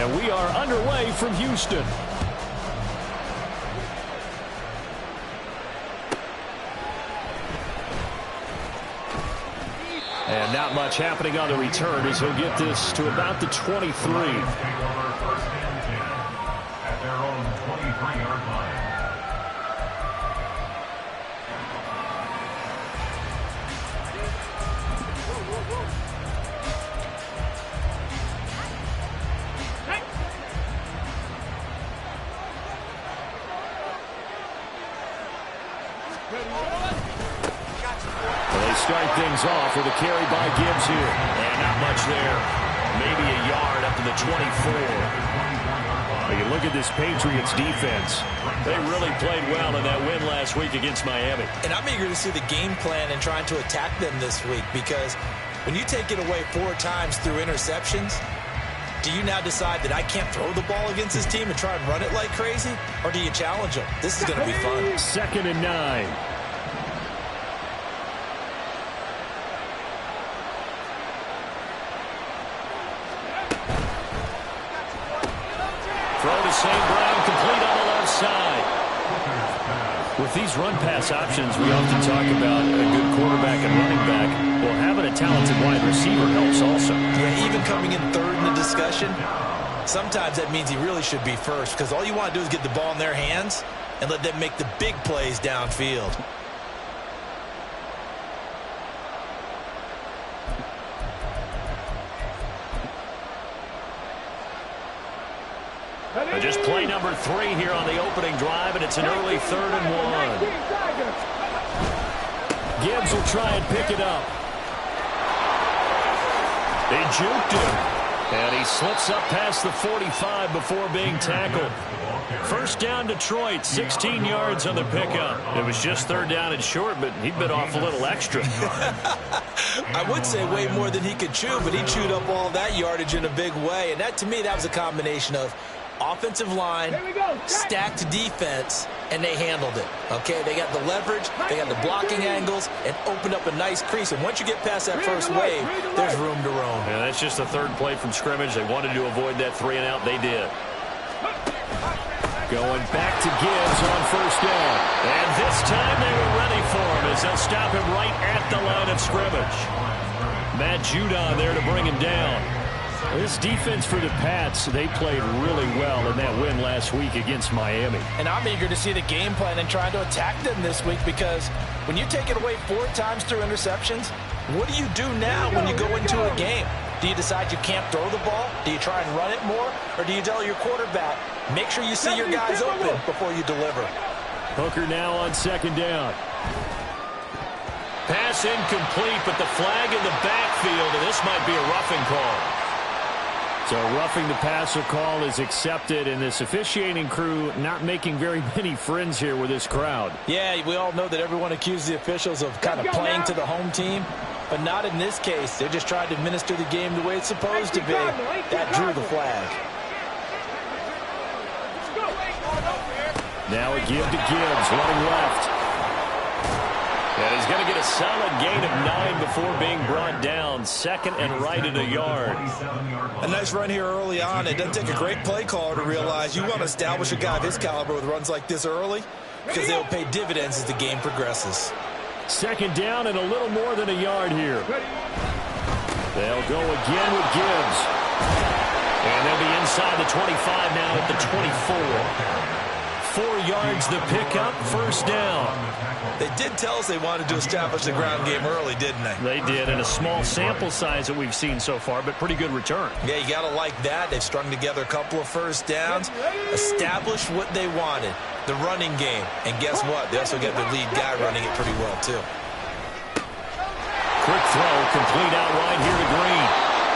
And we are underway from Houston. And not much happening on the return as he'll get this to about the 23. At their own 23-yard line. They start things off with a carry by Gibbs here. And not much there. Maybe a yard up to the 24. Well, you look at this Patriots defense. They really played well in that win last week against Miami. And I'm eager to see the game plan and trying to attack them this week, because when you take it away 4 times through interceptions, do you now decide that I can't throw the ball against this team and try and run it like crazy? Or do you challenge them? This is going to be fun. 2nd and 9. Throw to St. Brown, complete on the left side. With these run-pass options, we often talk about a good quarterback and running back. Well, having a talented wide receiver helps also. Yeah, even coming in 3rd in the discussion, sometimes that means he really should be first, because all you want to do is get the ball in their hands and let them make the big plays downfield. Just play number 3 here on the opening drive, and it's an early 3rd and 1. Gibbs will try and pick it up. They juked him, and he slips up past the 45 before being tackled. First down, Detroit, 16 yards on the pickup. It was just 3rd down and short, but he bit off a little extra. I would say way more than he could chew, but he chewed up all that yardage in a big way. And that, to me, that was a combination of offensive line, stacked defense, and they handled it. Okay, they got the leverage, they got the blocking angles, and opened up a nice crease. And once you get past that first wave, there's room to roam. Yeah, that's just the 3rd play from scrimmage. They wanted to avoid that 3-and-out. They did. Going back to Gibbs on 1st down. And this time they were ready for him as they'll stop him right at the line of scrimmage. Matt Judon there to bring him down. This defense for the Pats, they played really well in that win last week against Miami. And I'm eager to see the game plan and trying to attack them this week, because when you take it away 4 times through interceptions, what do you do now when you go into a game? Do you decide you can't throw the ball? Do you try and run it more? Or do you tell your quarterback, make sure you see your guys open before you deliver? Hooker now on 2nd down. Pass incomplete, but the flag in the backfield, and this might be a roughing call. So roughing the passer call is accepted, and this officiating crew not making very many friends here with this crowd. Yeah, we all know that everyone accuses the officials of kind of playing to the home team, but not in this case. They're just trying to administer the game the way it's supposed to be. That drew the flag. Now a give to Gibbs, running left. And he's going to get a solid gain of 9 before being brought down. 2nd and right at a yard. A nice run here early on. It doesn't take a great play caller to realize you want to establish a guy of his caliber with runs like this early, because they'll pay dividends as the game progresses. 2nd down and a little more than a yard here. They'll go again with Gibbs. And they'll be inside the 25 now at the 24. 4 yards the pickup, 1st down. They did tell us they wanted to establish the ground game early, didn't they? They did, in a small sample size that we've seen so far, but pretty good return. Yeah, you got to like that. They've strung together a couple of 1st downs, established what they wanted, the running game. And guess what? They also got the lead guy running it pretty well, too. Quick throw, complete out wide here to Green.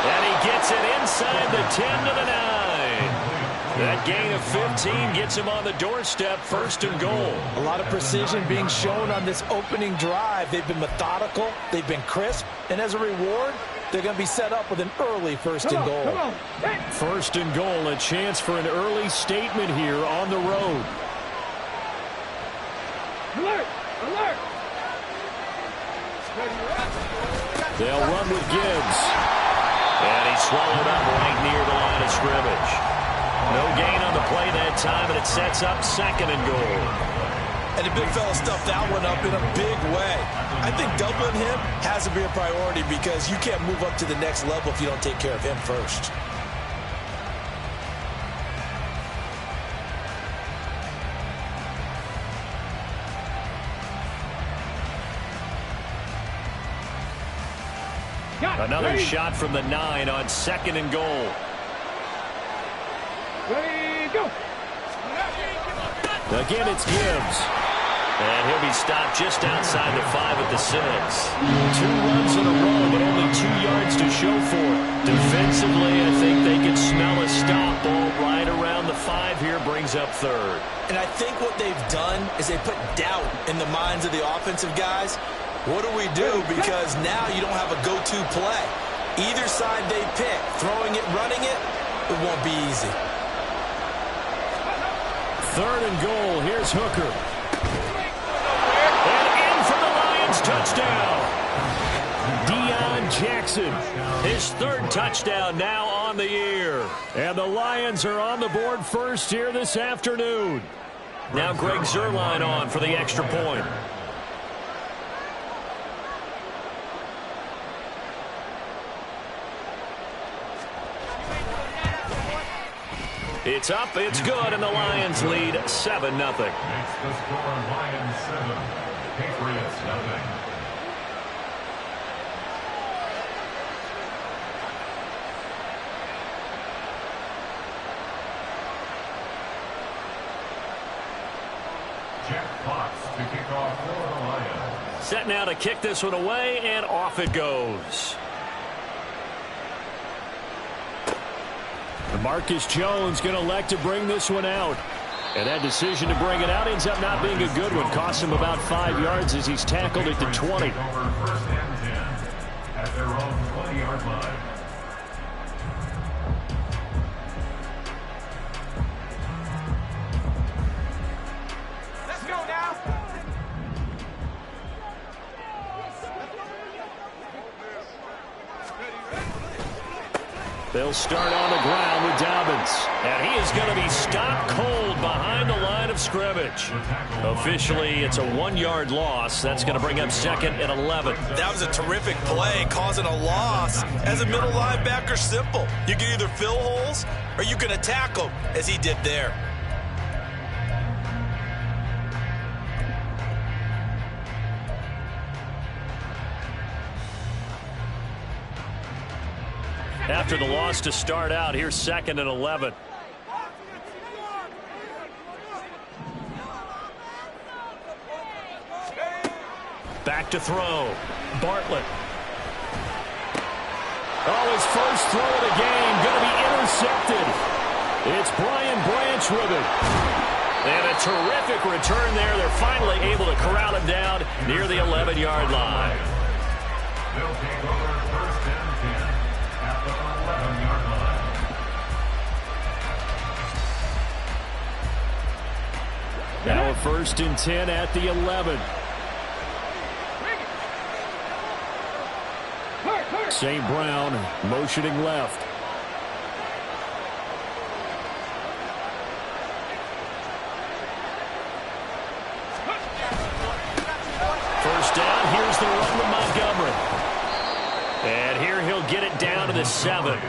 And he gets it inside the 10 to the 9. That gain of 15 gets him on the doorstep, 1st and goal. A lot of precision being shown on this opening drive. They've been methodical, they've been crisp, and as a reward, they're going to be set up with an early 1st and goal. 1st and goal, a chance for an early statement here on the road. Alert! Alert! They'll run with Gibbs. And he's swallowed up right near the line of scrimmage. No gain on the play that time, and it sets up second and goal. And the big fella stuffed that one up in a big way. I think doubling him has to be a priority because you can't move up to the next level if you don't take care of him first. Another shot from the 9 on second and goal. Ready, go. Again, it's Gibbs. And he'll be stopped just outside the 5 at the 6. 2 runs in a row, but only 2 yards to show for it. Defensively, I think they can smell a stop. Ball right around the 5 here brings up third. And I think what they've done is they put doubt in the minds of the offensive guys. What do we do? Because now you don't have a go-to play. Either side they pick, throwing it, running it, it won't be easy. Third and goal. Here's Hooker. And in for the Lions touchdown. Deion Jackson. His 3rd touchdown now on the year. And the Lions are on the board first here this afternoon. Now Greg Zuerlein on for the extra point. It's up, it's good, and the Lions lead 7-0. Makes the score Lions 7, Patriots 0. Jeff Fox to kick off for the Lions. Set now to kick this one away, and off it goes. Marcus Jones going to elect to bring this one out. And that decision to bring it out ends up not being a good one. Costs him about 5 yards as he's tackled at the 20. Over 1st and 10 at their own 20-yard line. Let's go now. They'll start on the ground with Dobbins. And he is going to be stopped cold behind the line of scrimmage. Officially, it's a 1-yard loss. That's going to bring up second and 11. That was a terrific play, causing a loss. As a middle linebacker, simple. You can either fill holes or you can attack them, as he did there. After the loss to start out, here's second and 11. Back to throw. Bartlett. Oh, his first throw of the game going to be intercepted. It's Brian Branch with it. And a terrific return there. They're finally able to corral him down near the 11-yard line. They'll take over 1st and 10 at the 11-yard line. Now a 1st and 10 at the 11. St. Brown motioning left. First down, here's the run to Montgomery. And here he'll get it down to the 7.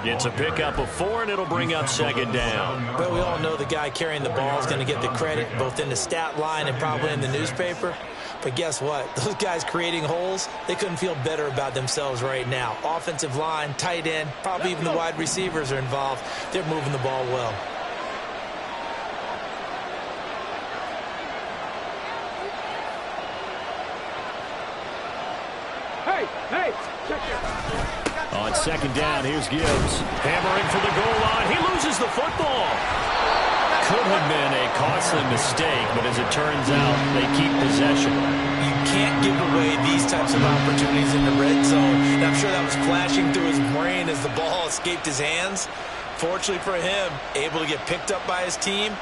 It's a pickup of 4, and it'll bring up second down. But we all know the guy carrying the ball is going to get the credit both in the stat line and probably in the newspaper. But guess what? Those guys creating holes, they couldn't feel better about themselves right now. Offensive line, tight end, probably even the wide receivers are involved. They're moving the ball well. Hey, check it. On second down, here's Gibbs. Hammering for the goal line. He loses the football. Could have been a costly mistake, but as it turns out, they keep possession. You can't give away these types of opportunities in the red zone. And I'm sure that was flashing through his brain as the ball escaped his hands. Fortunately for him, able to get picked up by his team,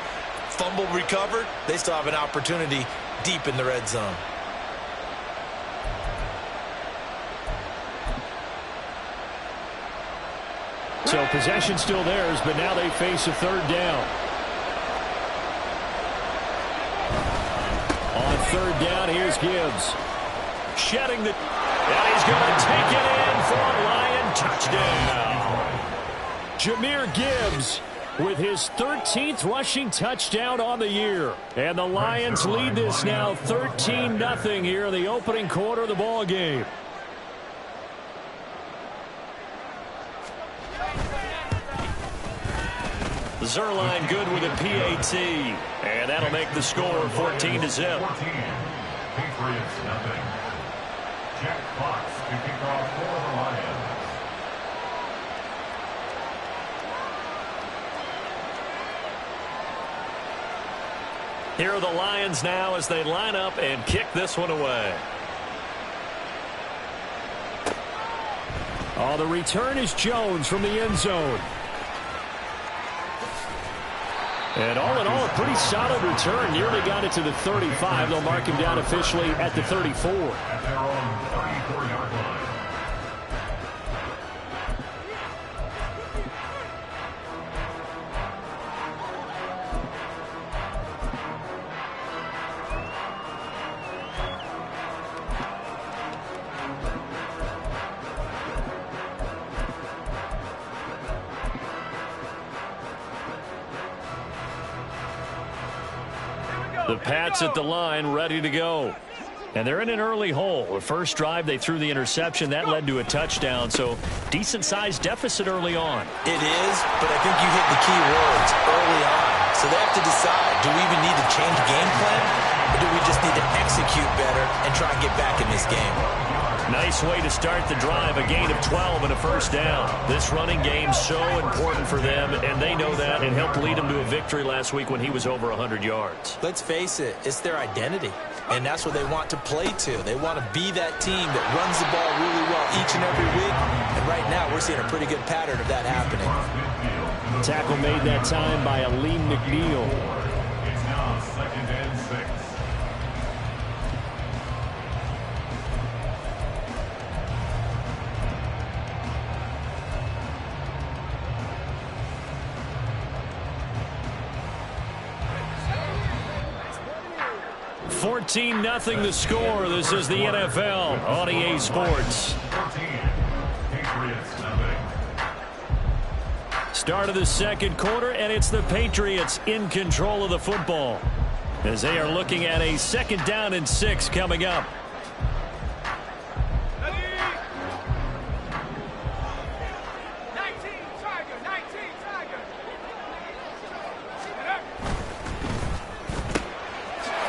fumble recovered. They still have an opportunity deep in the red zone. So possession still theirs, but now they face a third down. On third down, here's Gibbs. Shedding the... And he's going to take it in for a Lion touchdown. Jahmyr Gibbs with his 13th rushing touchdown on the year. And the Lions lead this now 13-0 here in the opening quarter of the ball game. Zuerlein good with a PAT. And that'll make the score 14-0. Patriots nothing. Jack Fox to kick off for the Lions. Here are the Lions now as they line up and kick this one away. Oh, the return is Jones from the end zone. And all in all, a pretty solid return. Nearly got it to the 35. They'll mark him down officially at the 34. At their own 34-yard line. The Pats at the line, ready to go. And they're in an early hole. The first drive, they threw the interception. That led to a touchdown, so decent-sized deficit early on. It is, but I think you hit the key words early on. So they have to decide, do we even need to change game plan, or do we just need to execute better and try and get back in this game? Nice way to start the drive, a gain of 12 and a first down. This running game's so important for them, and they know that. It helped lead them to a victory last week when he was over 100 yards. Let's face it, it's their identity, and that's what they want to play to. They want to be that team that runs the ball really well each and every week, and right now we're seeing a pretty good pattern of that happening. Tackle made that time by Aleem McNeil. It's now 2nd and 6. $14-0 the score. This is the NFL on EA Sports. 14. Patriots nothing. Start of the second quarter, and it's the Patriots in control of the football as they are looking at a 2nd down and 6 coming up.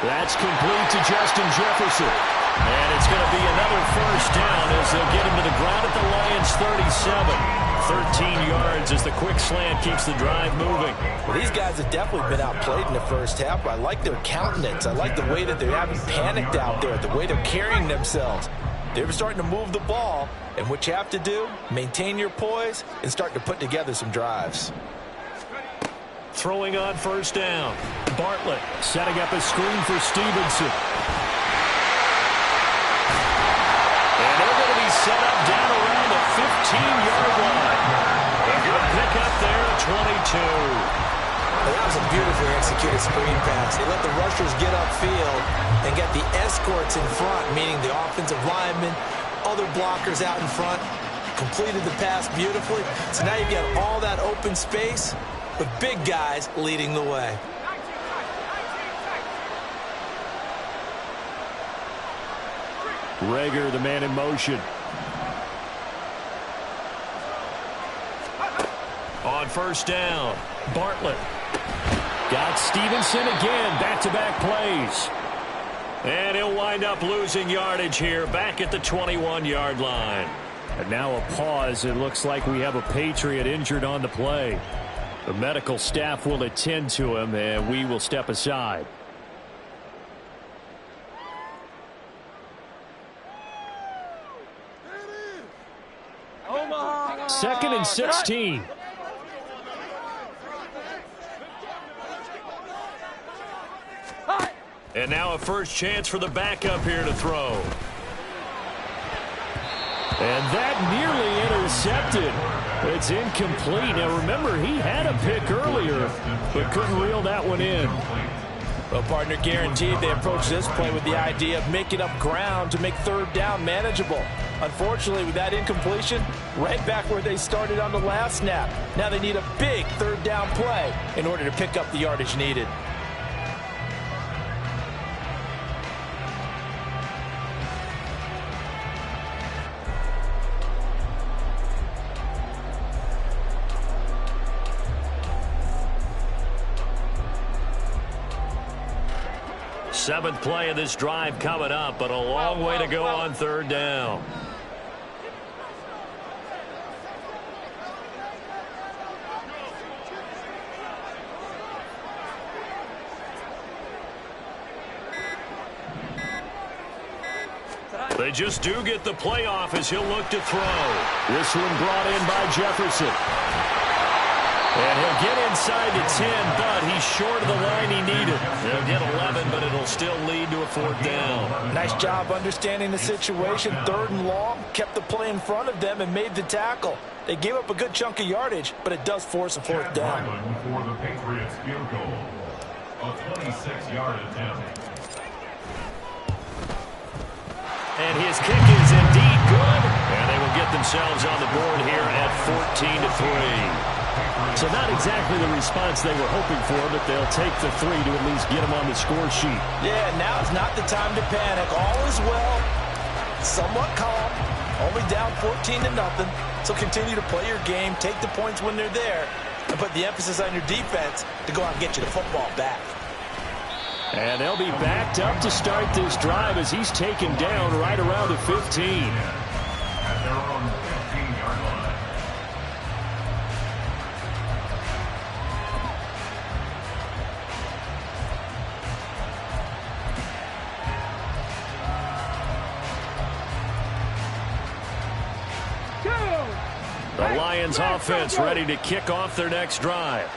That's complete to Justin Jefferson. And it's going to be another first down as they'll get him to the ground at the Lions' 37. 13 yards as the quick slant keeps the drive moving. Well, these guys have definitely been outplayed in the first half. I like their countenance. I like the way that they haven't panicked out there, the way they're carrying themselves. They're starting to move the ball, and what you have to do, maintain your poise and start to put together some drives. Throwing on first down. Bartlett setting up a screen for Stevenson. And they're going to be set up down around the 15-yard line. A good pickup there at 22. Well, that was a beautifully executed screen pass. They let the rushers get upfield and get the escorts in front, meaning the offensive linemen, other blockers out in front, completed the pass beautifully. So now you've got all that open space, but big guys leading the way. Reagor, the man in motion. On first down, Bartlett. Got Stevenson again, back-to-back plays. And he'll wind up losing yardage here, back at the 21-yard line. And now a pause. It looks like we have a Patriot injured on the play. The medical staff will attend to him, and we will step aside. Second and 16. And now a first chance for the backup here to throw. And that nearly intercepted. It's incomplete. Now, remember, he had a pick earlier, but couldn't reel that one in. Well, partner, guaranteed they approach this play with the idea of making up ground to make third down manageable. Unfortunately, with that incompletion, right back where they started on the last snap. Now they need a big third down play in order to pick up the yardage needed. Seventh play of this drive coming up, but a long way to go on third down. They just do get the playoff as he'll look to throw. This one brought in by Jefferson. And he'll get inside the 10, but he's short of the line he needed. He'll get 11, but it'll still lead to a fourth down. Nice job understanding the situation. Third and long, kept the play in front of them and made the tackle. They gave up a good chunk of yardage, but it does force a fourth down. For the Patriots field goal, a 26-yard attempt. And his kick is indeed good. And they will get themselves on the board here at 14-3. So not exactly the response they were hoping for, but they'll take the 3 to at least get them on the score sheet. Yeah, now's not the time to panic. All is well. Somewhat calm. Only down 14-0. So continue to play your game, take the points when they're there, and put the emphasis on your defense to go out and get you the football back. And they'll be backed up to start this drive as he's taken down right around the 15. At their own 15-yard line. The Lions offense ready to kick off their next drive.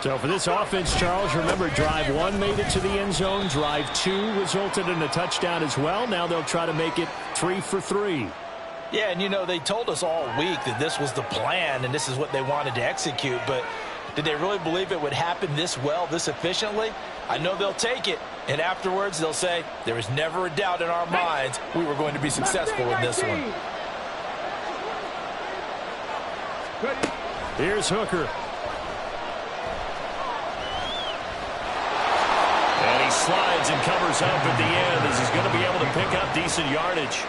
So for this offense, Charles, remember drive 1 made it to the end zone. Drive 2 resulted in a touchdown as well. Now they'll try to make it 3 for 3. Yeah, and you know, they told us all week that this was the plan and this is what they wanted to execute, but did they really believe it would happen this well, this efficiently? I know they'll take it, and afterwards they'll say, there was never a doubt in our minds we were going to be successful in this one. Here's Hooker. And he slides and covers up at the end as he's going to be able to pick up decent yardage.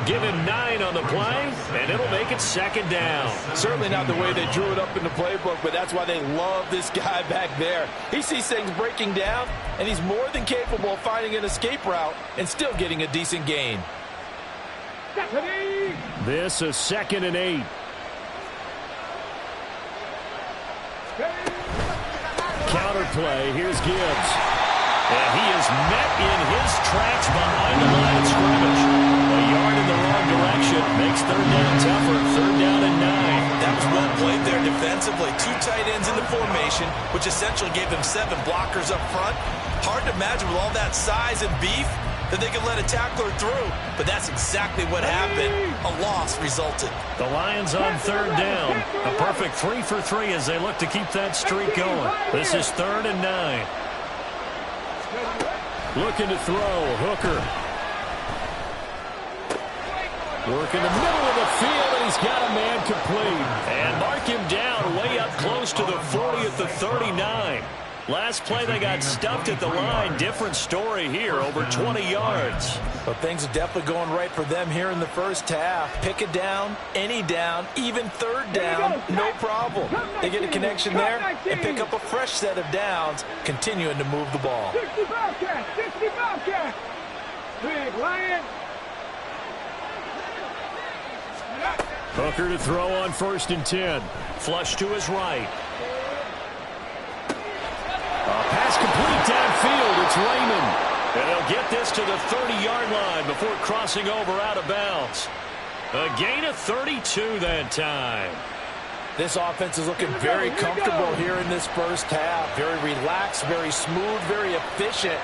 Give him 9 on the play, and it'll make it second down. Certainly not the way they drew it up in the playbook, but that's why they love this guy back there. He sees things breaking down, and he's more than capable of finding an escape route and still getting a decent gain. This is 2nd and 8. Counter play. Here's Gibbs. And he is met in his tracks behind the line of scrimmage. A yard in the wrong direction makes third down tougher. 3rd down and 9. That was well played there defensively. 2 tight ends in the formation, which essentially gave them 7 blockers up front. Hard to imagine with all that size and beef that they could let a tackler through. But that's exactly what happened. A loss resulted. The Lions on 3rd down. A perfect 3 for 3 as they look to keep that streak going. This is 3rd and 9. Looking to throw. Hooker. Working the middle of the field, and he's got a man complete. And mark him down way up close to the 40 at the 39. Last play, they got stuffed at the line. Different story here, over 20 yards. But things are definitely going right for them here in the first half. Pick a down, any down, even 3rd down, no problem. They get a connection there and pick up a fresh set of downs, continuing to move the ball. 60 Bobcat, 60 Bobcat. Big Lion. Hooker to throw on 1st and 10. Flush to his right. Pass complete downfield. It's Raymond. And they'll get this to the 30-yard line before crossing over out of bounds. A gain of 32 that time. This offense is looking very comfortable here in this first half. Very relaxed, very smooth, very efficient.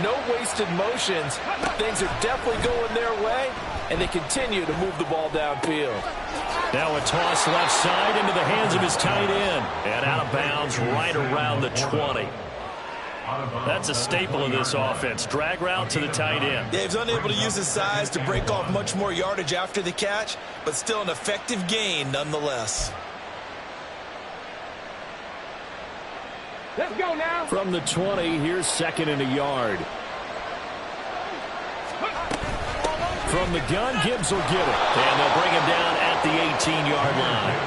No wasted motions. Things are definitely going their way, and they continue to move the ball downfield. Now a toss left side into the hands of his tight end. And out of bounds right around the 20. That's a staple of this offense. Drag route to the tight end. Yeah, he's unable to use his size to break off much more yardage after the catch, but still an effective gain nonetheless. Let's go now. From the 20, here's second and a yard. From the gun, Gibbs will get it. And they'll bring him down at the 18-yard line.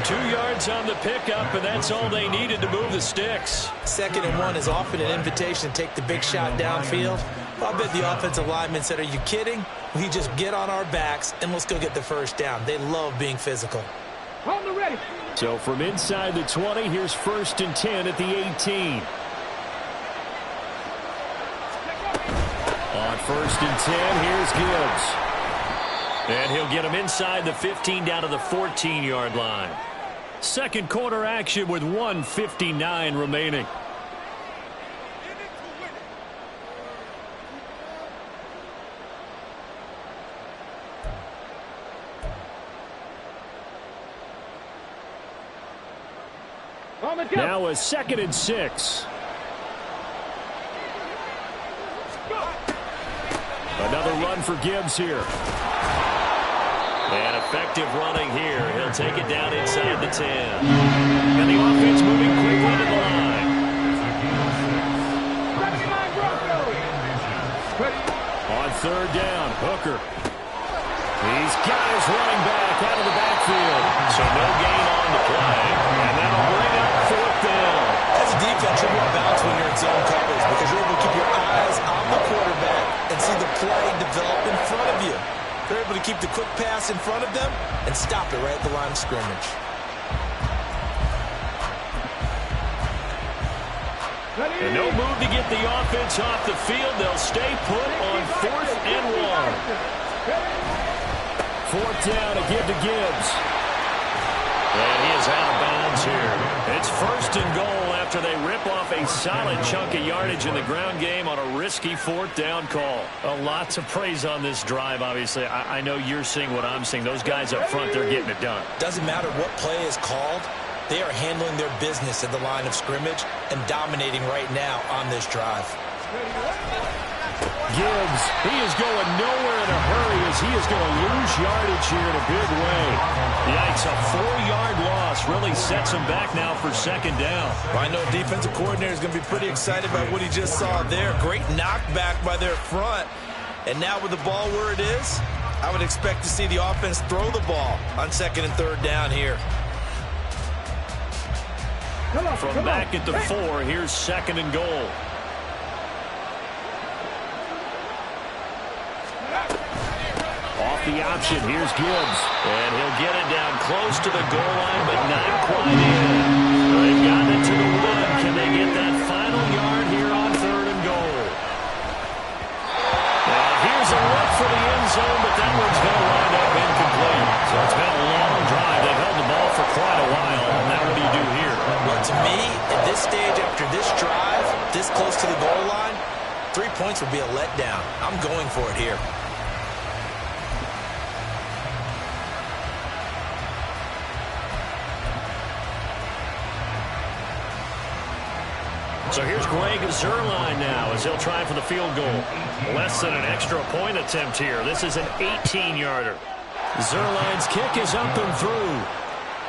2 yards on the pickup, and that's all they needed to move the sticks. 2nd and 1 is often an invitation to take the big shot downfield. Well, I bet the offensive lineman said, are you kidding? We just get on our backs and let's go get the first down. They love being physical. Hold the ready. So from inside the 20, here's 1st and 10 at the 18. On 1st and 10, here's Gibbs. And he'll get him inside the 15 down to the 14-yard line. Second quarter action with 1:59 remaining. Now a 2nd and 6. Another run for Gibbs here. And effective running here. He'll take it down inside the 10. And the offense moving quickly to the line. On 3rd down, Hooker. He's got his running back out of the backfield. So no gain on the play. And that'll bring up 4th down. As a defense, you're more balanced when you're in zone coverage because you're able to keep your eyes on the quarterback and see the play develop in front of you. They're able to keep the quick pass in front of them and stop it right at the line of scrimmage. And no move to get the offense off the field. They'll stay put on 4th and 1. 4th down to give to Gibbs. And he is out of bounds here. It's 1st and goal after they rip off a solid chunk of yardage in the ground game on a risky 4th down call. A lot to praise on this drive, obviously. I know you're seeing what I'm seeing. Those guys up front, they're getting it done. Doesn't matter what play is called. They are handling their business at the line of scrimmage and dominating right now on this drive. Gibbs, he is going nowhere in a hurry as he is going to lose yardage here in a big way. Yikes, a 4-yard loss really sets him back now for 2nd down. Well, I know defensive coordinator is going to be pretty excited by what he just saw there. Great knockback by their front. And now with the ball where it is, I would expect to see the offense throw the ball on 2nd and 3rd down here. From back at the 4, here's 2nd and goal. Off the option, here's Gibbs. And he'll get it down close to the goal line, but not quite in. They've gotten it to the 1. Can they get that final yard here on 3rd and goal? Now here's a look for the end zone, but that one's going to wind up incomplete. So it's been a long drive. They've held the ball for quite a while. Now what do you do here? Well, to me, at this stage, after this drive, this close to the goal line, 3 points would be a letdown. I'm going for it here. So here's Greg Zuerlein now as he'll try for the field goal. Less than an extra point attempt here. This is an 18-yarder. Zuerlein's kick is up and through.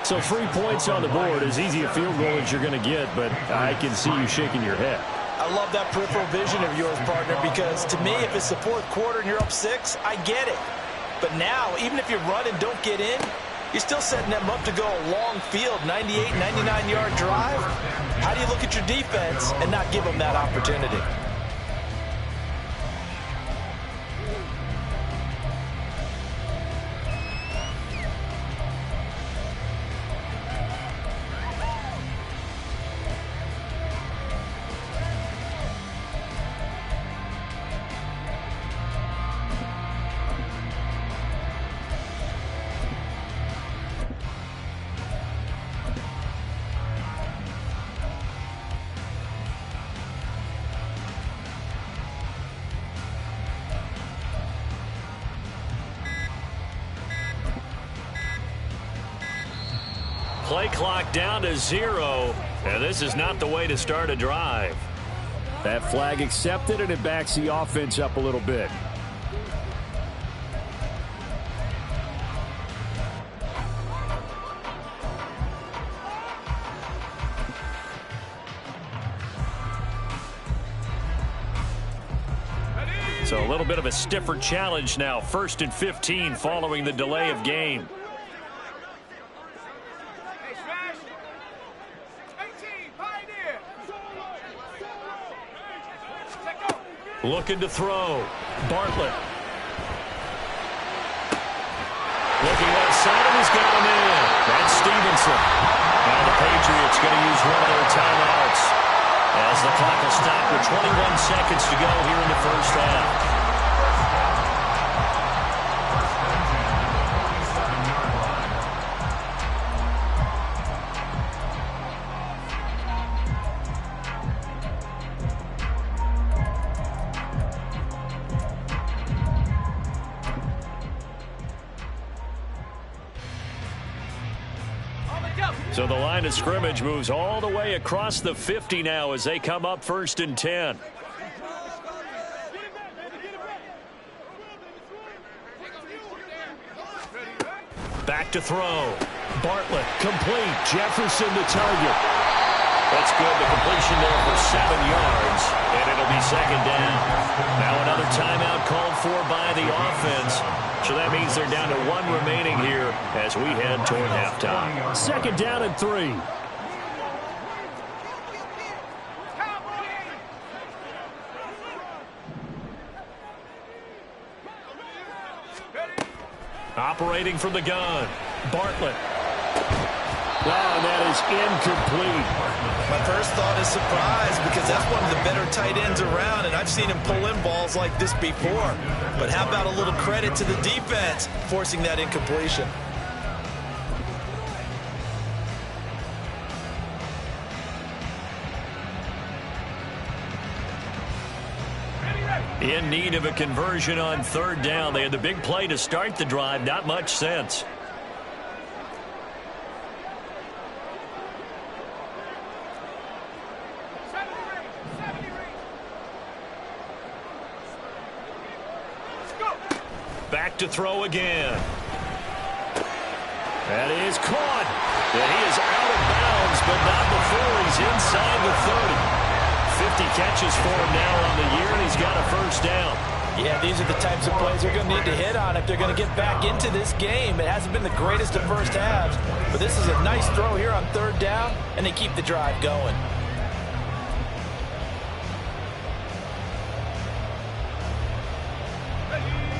So 3 points on the board, as easy a field goal as you're going to get, but I can see you shaking your head. I love that peripheral vision of yours, partner, because to me, if it's the 4th quarter and you're up 6, I get it. But now, even if you run and don't get in, you're still setting them up to go a long field, 98, 99-yard drive. How do you look at your defense and not give them that opportunity? play clock down to 0, and this is not the way to start a drive. That flag accepted, and it backs the offense up a little bit. So a little bit of a stiffer challenge now. 1st and 15 following the delay of game. Looking to throw. Bartlett. Looking left side, and he's got him in. That's Stevenson. Now the Patriots going to use one of their timeouts as the clock will stop with 21 seconds to go here in the first half. So the line of scrimmage moves all the way across the 50 now as they come up 1st and 10. Back to throw. Bartlett, complete. Jefferson the target. That's good. The completion there for 7 yards, and it'll be 2nd down. Now another timeout called for by the offense. So that means they're down to 1 remaining here as we head toward halftime. 2nd down and 3. Operating from the gun. Bartlett. Wow, that is incomplete. My first thought is surprise because that's one of the better tight ends around, and I've seen him pull in balls like this before. But how about a little credit to the defense forcing that incompletion? In need of a conversion on 3rd down. They had the big play to start the drive. Not much sense. Back to throw again. That is caught. And he is out of bounds, but not before he's inside the 30. 50 catches for him now on the year, and he's got a 1st down. Yeah, these are the types of plays they're going to need to hit on if they're going to get back into this game. It hasn't been the greatest of first halves, but this is a nice throw here on 3rd down, and they keep the drive going.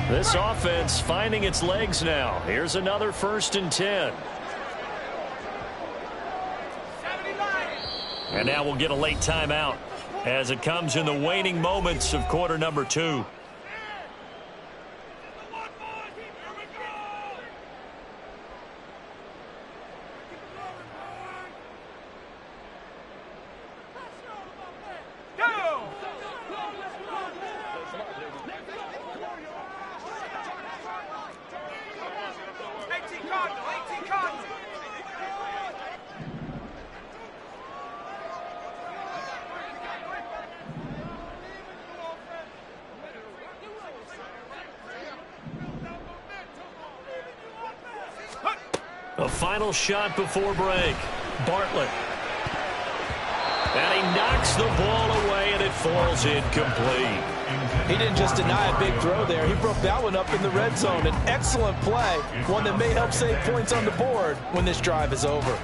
This offense finding its legs now. Here's another 1st and 10. And now we'll get a late timeout as it comes in the waning moments of quarter number 2. A final shot before break. Bartlett. And he knocks the ball away, and it falls incomplete. He didn't just deny a big throw there. He broke that one up in the red zone. An excellent play, one that may help save points on the board when this drive is over.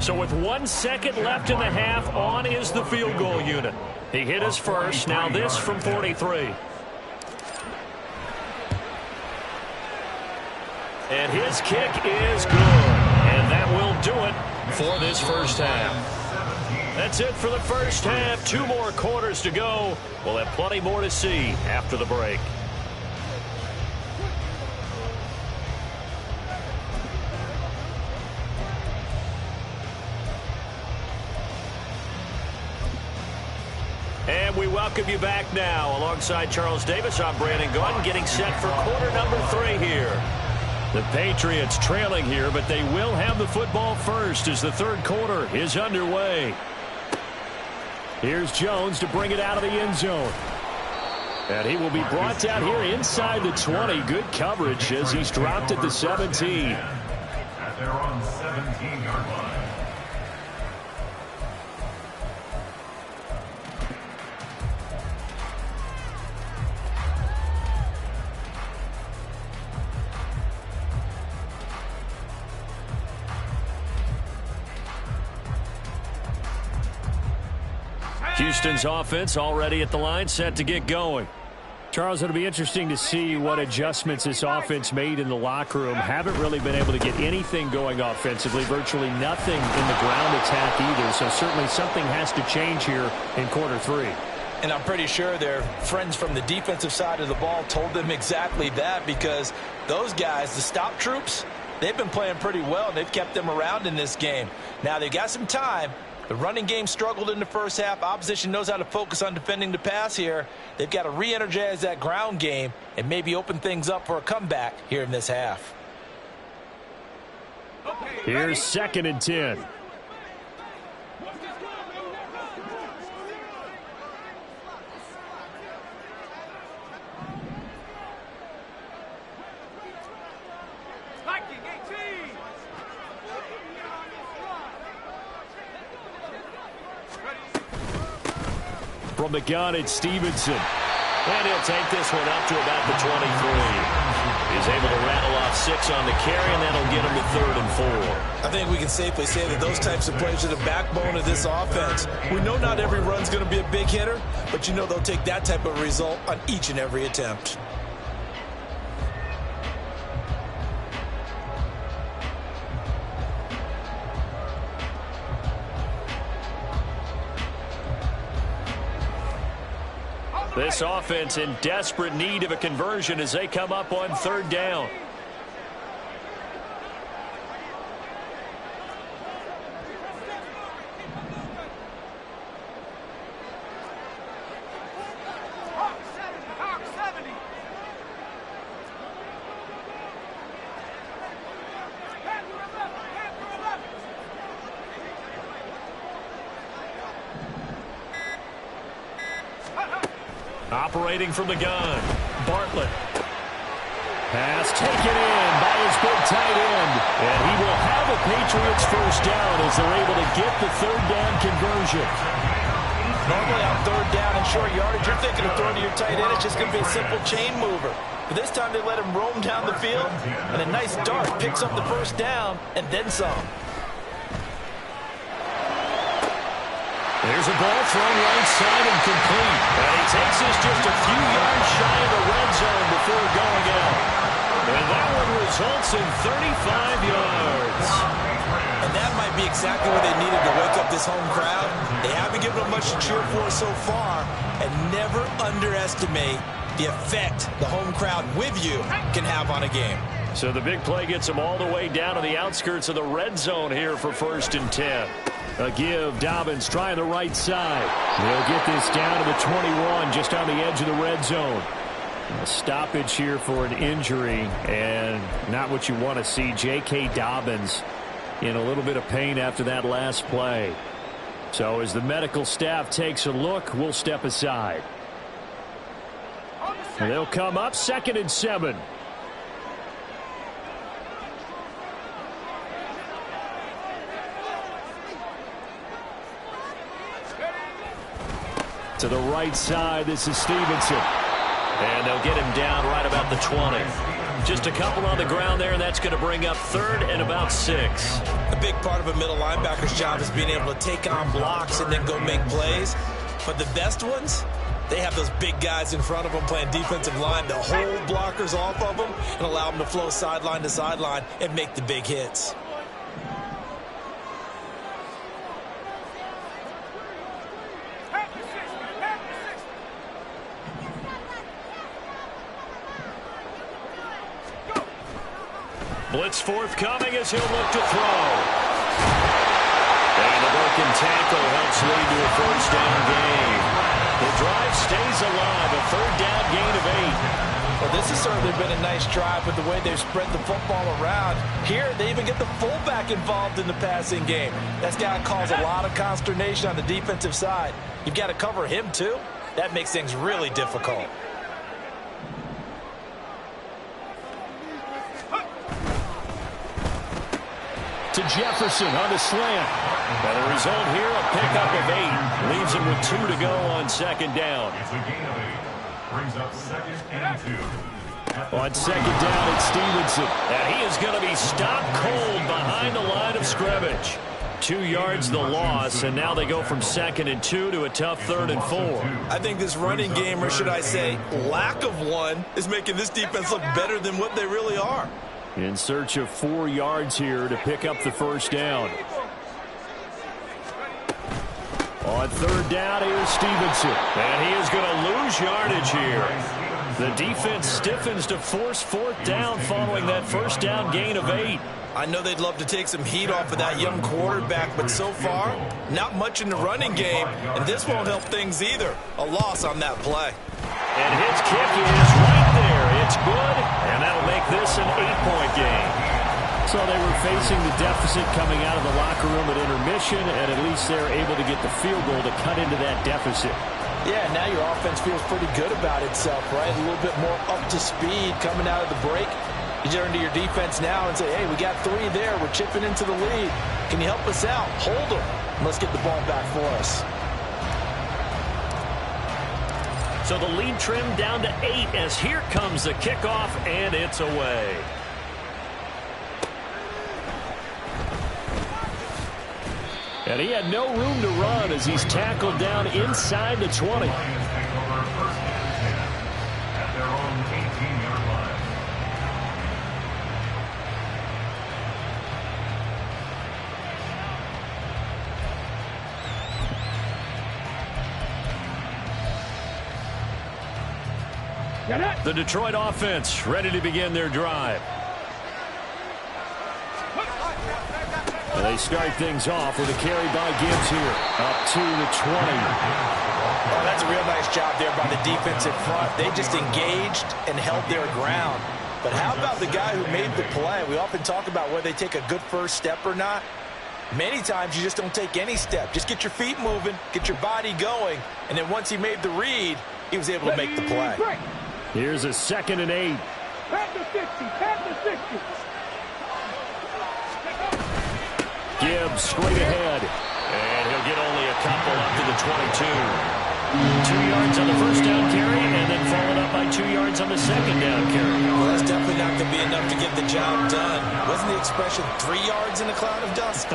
So with 1 second left in the half, on is the field goal unit. He hit his first. Now this from 43. And his kick is good. And that will do it for this first half. That's it for the first half. 2 more quarters to go. We'll have plenty more to see after the break. And And we welcome you back now. Alongside Charles Davis, I'm Brandon Gaudin, getting set for quarter number 3 here. The Patriots trailing here, but they will have the football first as the third quarter is underway. Here's Jones to bring it out of the end zone. And he will be brought down here inside the 20. Good coverage as he's dropped at the 17. At their own 17-yard line. Houston's offense already at the line, set to get going. Charles, it'll be interesting to see what adjustments this offense made in the locker room. Haven't really been able to get anything going offensively, virtually nothing in the ground attack either. So certainly something has to change here in quarter 3. And I'm pretty sure their friends from the defensive side of the ball told them exactly that, because those guys, the stop troops, they've been playing pretty well, and they've kept them around in this game. Now they've got some time. The running game struggled in the first half. Opposition knows how to focus on defending the pass here. They've got to re-energize that ground game and maybe open things up for a comeback here in this half. Here's 2nd and 10. From the gun, it's Stevenson. And he'll take this one up to about the 23. He's able to rattle off 6 on the carry, and that'll get him to 3rd and 4. I think we can safely say that those types of plays are the backbone of this offense. We know not every run's going to be a big hitter, but you know they'll take that type of result on each and every attempt. This offense in desperate need of a conversion as they come up on 3rd down. Operating from the gun, Bartlett. Pass taken in by his big tight end. And he will have a Patriots first down as they're able to get the 3rd down conversion. Normally on 3rd down and short yardage, you're thinking of throwing to your tight end. It's just going to be a simple chain mover. But this time they let him roam down the field, and a nice dart picks up the first down and then some. There's a ball thrown right side and complete. And he takes this just a few yards shy of the red zone before going out. And that one results in 35 yards. And that might be exactly what they needed to wake up this home crowd. They haven't given them much to cheer for so far. And never underestimate the effect the home crowd with you can have on a game. So the big play gets them all the way down to the outskirts of the red zone here for 1st and 10. A give, Dobbins trying the right side. They'll get this down to the 21, just on the edge of the red zone. A stoppage here for an injury, and not what you want to see. J.K. Dobbins in a little bit of pain after that last play. So as the medical staff takes a look, we'll step aside. And they'll come up 2nd and 7. To the right side, this is Stevenson. And they'll get him down right about the 20. Just a couple on the ground there, and that's going to bring up 3rd and about 6. A big part of a middle linebacker's job is being able to take on blocks and then go make plays. But the best ones, they have those big guys in front of them playing defensive line to hold blockers off of them and allow them to flow sideline to sideline and make the big hits. Blitz forthcoming as he'll look to throw. And the broken tackle helps lead to a 1st down gain. The drive stays alive. A third down gain of 8. Well, this has certainly been a nice drive with the way they've spread the football around. Here, they even get the fullback involved in the passing game. That's got to cause a lot of consternation on the defensive side. You've got to cover him, too. That makes things really difficult. To Jefferson on the slant. And the result here, a pickup of 8. Leaves him with 2 to go on second down. It's a gain of 8. Brings up 2nd and 2. On second down, it's Stevenson. And he is going to be stopped cold behind the line of scrimmage. 2 yards the loss, and now they go from 2nd and 2 to a tough 3rd and 4. I think this running game, or should I say lack of one, is making this defense look better than what they really are. In search of 4 yards here to pick up the first down. On third down, here's Stevenson. And he is going to lose yardage here. The defense stiffens to force 4th down following that first down gain of 8. I know they'd love to take some heat off of that young quarterback, but so far, not much in the running game, and this won't help things either. A loss on that play. And his kick is right there. It's good, and that'll make this an 8-point game. So they were facing the deficit coming out of the locker room at intermission, and at least they're able to get the field goal to cut into that deficit. Yeah, now your offense feels pretty good about itself, right? A little bit more up to speed coming out of the break. You turn to your defense now and say, hey, we got 3 there. We're chipping into the lead. Can you help us out? Hold them. Let's get the ball back for us. So the lead trimmed down to 8 as here comes the kickoff, and it's away. And he had no room to run as he's tackled down inside the 20. Lions take over 1st and 10 at their own 18-yard line. The Detroit offense ready to begin their drive. And they start things off with a carry by Gibbs here. Up to the 20. Oh, that's a real nice job there by the defense in front. They just engaged and held their ground. But how about the guy who made the play? We often talk about whether they take a good first step or not. Many times you just don't take any step. Just get your feet moving, get your body going, and then once he made the read, he was able to make the play. Here's a 2nd and 8. Pass the 60, pass the 60. Gibbs straight ahead. And he'll get only a couple up to the 22. 2 yards on the first down carry, and then followed up by 2 yards on the second down carry. Well, that's definitely not going to be enough to get the job done. Wasn't the expression 3 yards in a cloud of dust?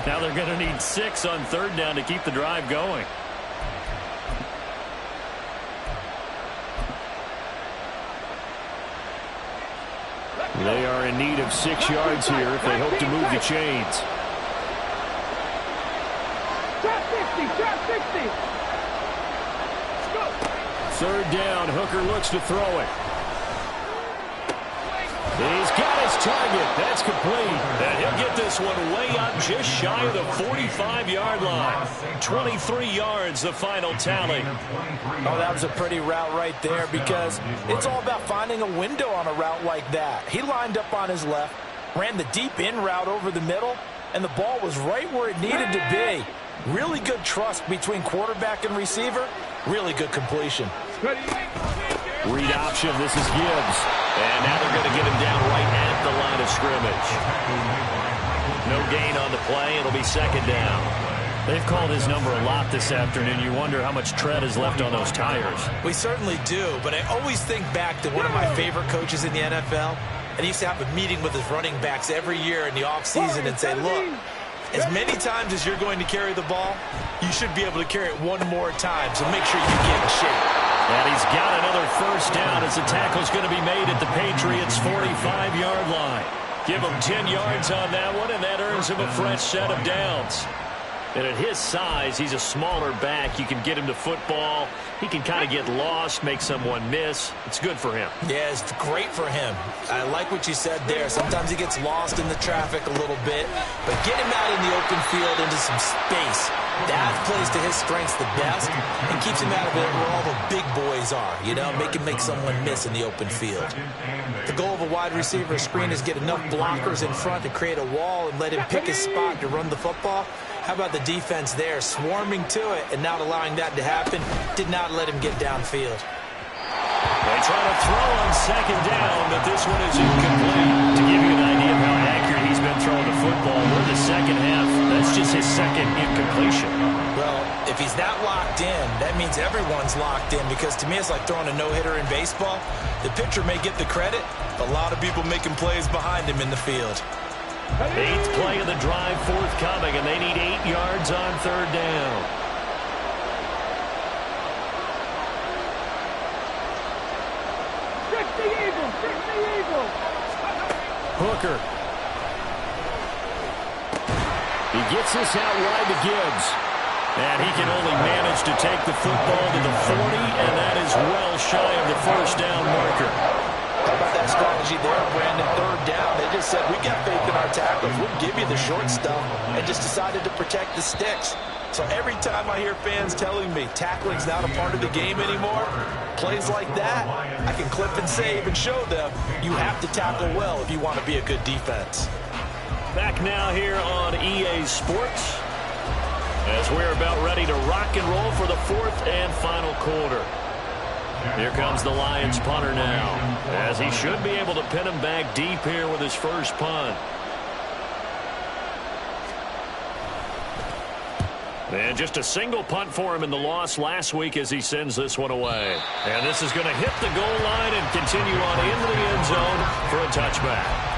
Now they're going to need 6 on third down to keep the drive going. They are in need of 6 yards here if they hope to move the chains. Trap 60, trap 60. Go. Third down, Hooker looks to throw it. He's got his target. That's complete. And he'll get this one way up just shy of the 45-yard line. 23 yards, the final tally. Oh, that was a pretty route right there because it's all about finding a window on a route like that. He lined up on his left, ran the deep in route over the middle, and the ball was right where it needed to be. Really good trust between quarterback and receiver. Really good completion. Read option. This is Gibbs. And now they're going to get him down right at the line of scrimmage. No gain on the play. It'll be 2nd down. They've called his number a lot this afternoon. You wonder how much tread is left on those tires. We certainly do, but I always think back to one of my favorite coaches in the NFL. And he used to have a meeting with his running backs every year in the offseason and say, look, as many times as you're going to carry the ball, you should be able to carry it one more time, so make sure you get in shape. And he's got another first down as the tackle's going to be made at the Patriots' 45-yard line. Give him 10 yards on that one, and that earns him a fresh set of downs. And at his size, he's a smaller back. You can get him to football. He can kind of get lost, make someone miss. It's good for him. Yeah, it's great for him. I like what you said there. Sometimes he gets lost in the traffic a little bit, but get him out in the open field into some space. That plays to his strengths the best and keeps him out of it where all the big boys are, you know, make someone miss in the open field. The goal of a wide receiver screen is get enough blockers in front to create a wall and let him pick his spot to run the football. How about the defense there, swarming to it and not allowing that to happen? Did not let him get downfield. They try to throw on second down, but this one is incomplete. To give you an idea of how accurate he's been throwing the football, we're in the second half. That's just his second incompletion. Well, if he's that locked in, that means everyone's locked in, because to me it's like throwing a no-hitter in baseball. The pitcher may get the credit, but a lot of people making plays behind him in the field. 8th play of the drive forthcoming, and they need 8 yards on third down. Hooker. He gets this out wide to Gibbs. And he can only manage to take the football to the 40, and that is well shy of the first down marker. How about that strategy there, Brandon? Third down. They just said, we got faith in our tackles. We'll give you the short stuff, and just decided to protect the sticks. So every time I hear fans telling me tackling's not a part of the game anymore, plays like that, I can clip and save and show them you have to tackle well if you want to be a good defense. Back now here on EA Sports, as we're about ready to rock and roll for the 4th and final quarter. Here comes the Lions punter now, as he should be able to pin him back deep here with his first punt. And just a single punt for him in the loss last week as he sends this one away. And this is going to hit the goal line and continue on into the end zone for a touchback.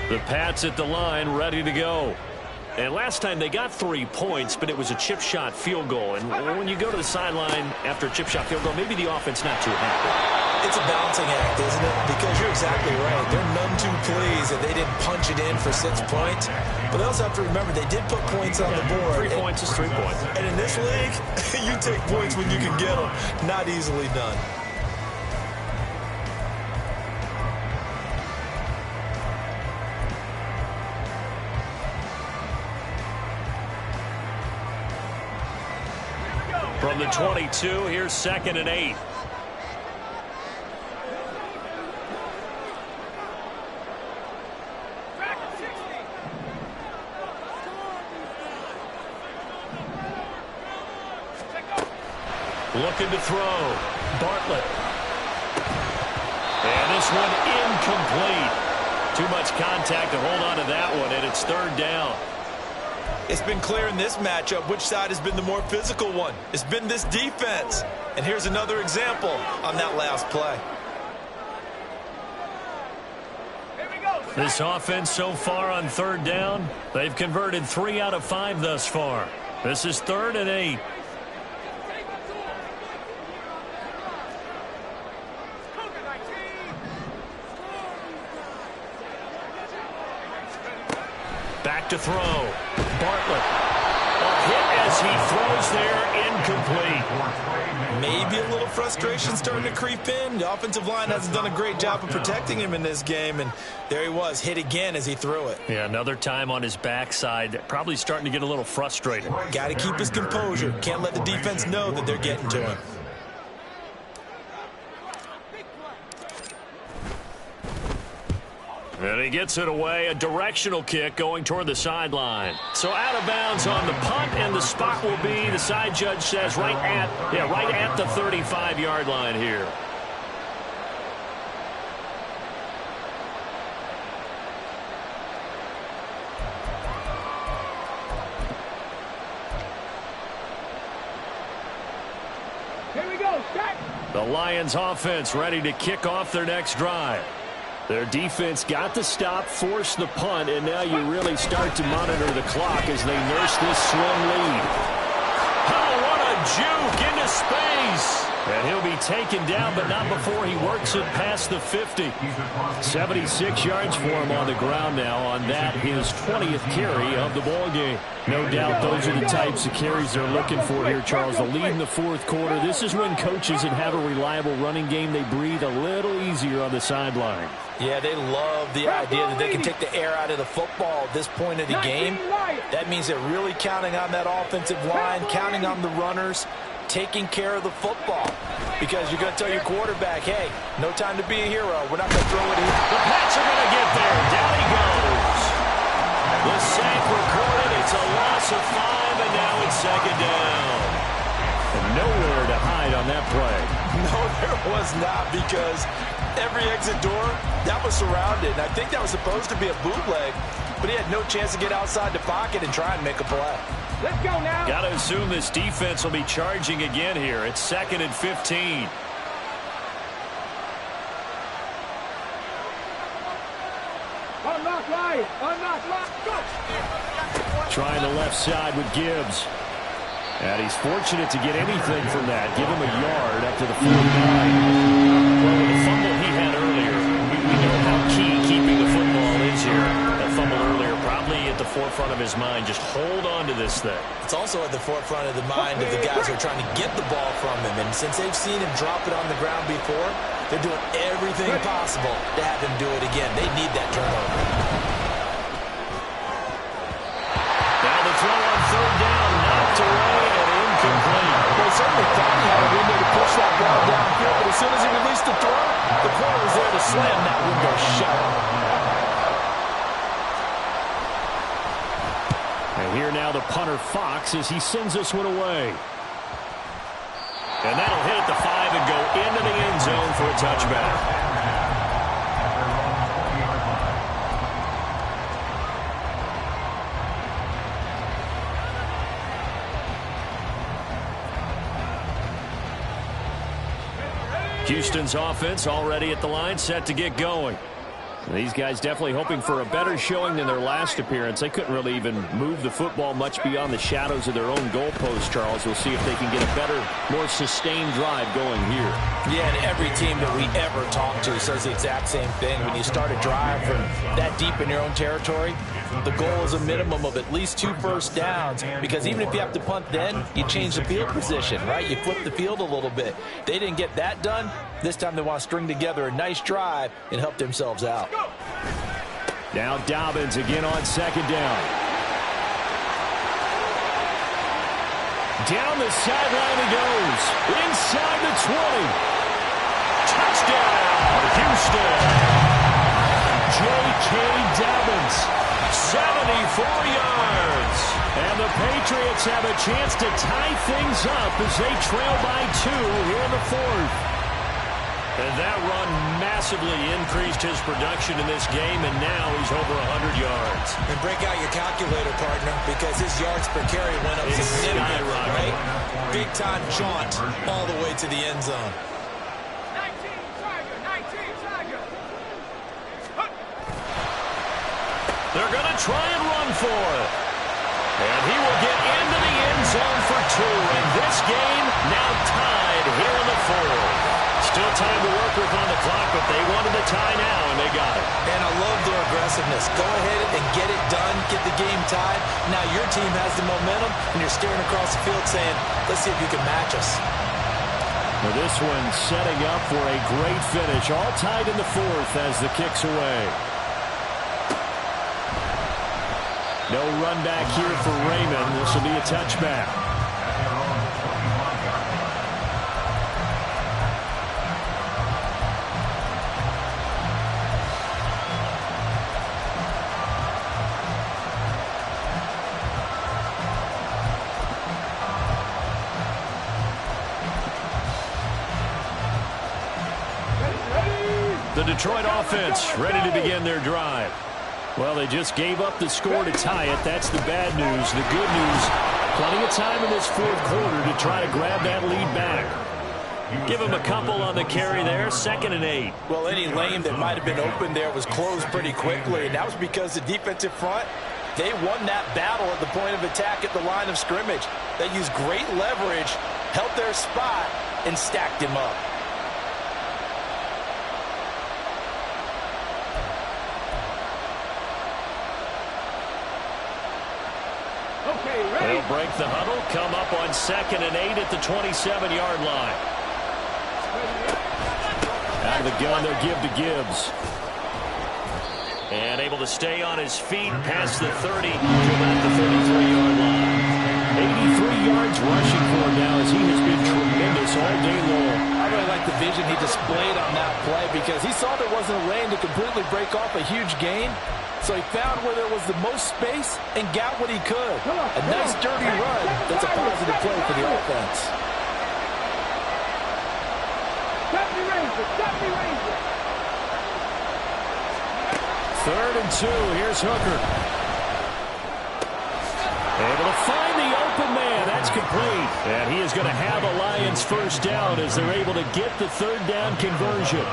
The Pats at the line, ready to go. And last time they got 3 points, but it was a chip shot field goal. And when you go to the sideline after a chip shot field goal, maybe the offense not too happy. It's a balancing act, isn't it? Because you're exactly right. They're none too pleased that they didn't punch it in for 6 points. But they also have to remember they did put points on the board. 3 points is 3 points. And in this league, you take points when you can get them. Not easily done. From the 22, here's 2nd and 8. Looking to throw. Bartlett. And this one incomplete. Too much contact to hold on to that one, and it's 3rd down. It's been clear in this matchup which side has been the more physical one. It's been this defense. And here's another example on that last play. This offense so far on 3rd down, they've converted 3 out of 5 thus far. This is 3rd and 8. Back to throw. Bartlett. A hit as he throws there, incomplete. Maybe a little frustration starting to creep in. The offensive line hasn't done a great job of protecting him in this game, and there he was, hit again as he threw it. Yeah, another time on his backside, probably starting to get a little frustrated. Got to keep his composure. Can't let the defense know that they're getting to him. And he gets it away, a directional kick going toward the sideline. So out of bounds on the punt, and the spot will be, the side judge says, right at the 35-yard line here. Here we go, set. The Lions offense ready to kick off their next drive. Their defense got the stop, forced the punt, and now you really start to monitor the clock as they nurse this slim lead. Oh, what a juke into space. And he'll be taken down, but not before he works it past the 50. 76 yards for him on the ground now on that, his 20th carry of the ball game. No doubt those are the types of carries they're looking for here, Charles. The lead in the fourth quarter. This is when coaches that have a reliable running game, they breathe a little easier on the sideline. Yeah, they love the idea that they can take the air out of the football at this point of the game. That means they're really counting on that offensive line, counting on the runners, taking care of the football. Because you're going to tell your quarterback, hey, no time to be a hero. We're not going to throw it in. The Pats are going to get there. Down he goes. The sack recorded. It's a loss of 5, and now it's second down. And nowhere to hide on that play. No, there was not, because every exit door, that was surrounded. And I think that was supposed to be a bootleg, but he had no chance to get outside the pocket and try and make a play. Let's go now. Got to assume this defense will be charging again here. It's 2nd and 15. Unlock line. Unlock line. Go. Trying the left side with Gibbs. And he's fortunate to get anything from that. Give him a yard up to the 49. Well, with the fumble he had earlier, we know how key keeping the football is here. That fumble earlier probably at the forefront of his mind. Just hold on to this thing. It's also at the forefront of the mind of the guys who are trying to get the ball from him. And since they've seen him drop it on the ground before, they're doing everything possible to have him do it again. They need that turnover. Now the throw on 3rd down, knocked away and incomplete. Well, he certainly thought he had a window to push that ball downfield, but as soon as he released the throw, the corner was there to slam that window shut. And here now the punter Fox as he sends this one away. And that'll hit at the 5 and go into the end zone for a touchback. Houston's offense already at the line, set to get going. These guys definitely hoping for a better showing than their last appearance. They couldn't really even move the football much beyond the shadows of their own goalpost, Charles. We'll see if they can get a better, more sustained drive going here. Yeah, and every team that we ever talk to says the exact same thing. When you start a drive from that deep in your own territory, the goal is a minimum of at least 2 first downs, because even if you have to punt then, you change the field position, right? You flip the field a little bit. They didn't get that done. This time they want to string together a nice drive and help themselves out. Now Dobbins again on 2nd down. Down the sideline he goes. Inside the 20. Touchdown, Houston. J.K. Dobbins, 74 yards. And the Patriots have a chance to tie things up as they trail by 2 here in the 4th. And that run massively increased his production in this game, and now he's over 100 yards. And break out your calculator, partner, because his yards per carry went up significantly, right? Big-time jaunt all the way to the end zone. 19 Tiger. They're going to try and run for it. And he will get into the end zone for 2. And this game now tied here in the 4th. Still time to work with on the clock, but they wanted the tie now, and they got it. And I love their aggressiveness. Go ahead and get it done, get the game tied. Now your team has the momentum, and you're staring across the field saying, let's see if you can match us. Well, this one setting up for a great finish. All tied in the 4th as the kick's away. No run back here for Raymond. This will be a touchback. The Detroit offense ready to begin their drive. Well, they just gave up the score to tie it. That's the bad news. The good news, plenty of time in this 4th quarter to try to grab that lead back. Give him a couple on the carry there. 2nd and 8. Well, any lane that might have been open there was closed pretty quickly, and that was because the defensive front, they won that battle at the point of attack at the line of scrimmage. They used great leverage, held their spot, and stacked him up. Okay, ready? They'll break the huddle, come up on 2nd and 8 at the 27-yard line. Out of the gun, they'll give to Gibbs. And able to stay on his feet past the 30 to about the 33-yard line. 83 yards rushing for him now as he has been tremendous all day long. I really like the vision he displayed on that play because he saw there wasn't a lane to completely break off a huge gain. So he found where there was the most space and got what he could. A nice dirty run that's a positive play for the offense. Stop the Ranger! Stop the Ranger! 3rd and 2. Here's Hooker. Able to find the open man. That's complete. And he is going to have a Lions first down as they're able to get the 3rd down conversion.